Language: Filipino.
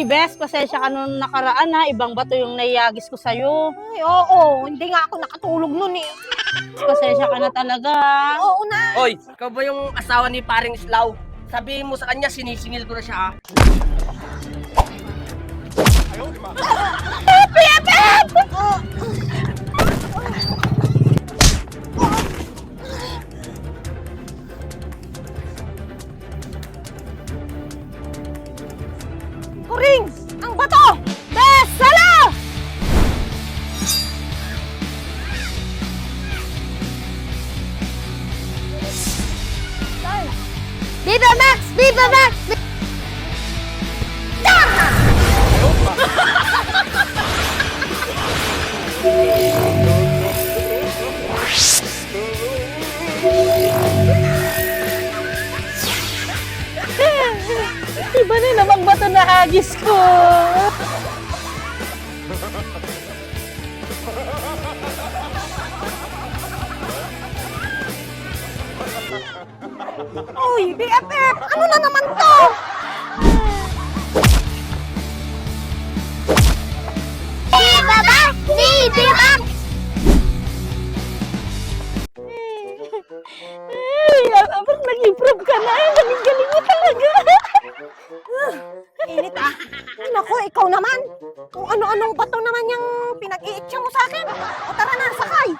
Bes, pasensya ka nung nakaraan ha. Ibang bato yung naiyagis ko sa'yo. Ay, oo. Hindi nga ako nakatulog nun eh. Pasensya ka na talaga ha. Oo na. Hoy, ikaw ba yung asawa ni paring Islaw? Sabihin mo sa kanya, sinisingil ko na siya ha. Kuring! Ang bato! Bes! Sala! Viva Max! Viva Max! Iba na namang bato na hagis ko. Uy, BFF! Ano na naman to? Viva Max! Viva Max! Abang nag-improve ka na. Galing-galing mo talaga. Init ah. Naku, ikaw naman. Kung ano-anong bato naman yung pinag-iitsa mo sa akin. O tara na, sakay.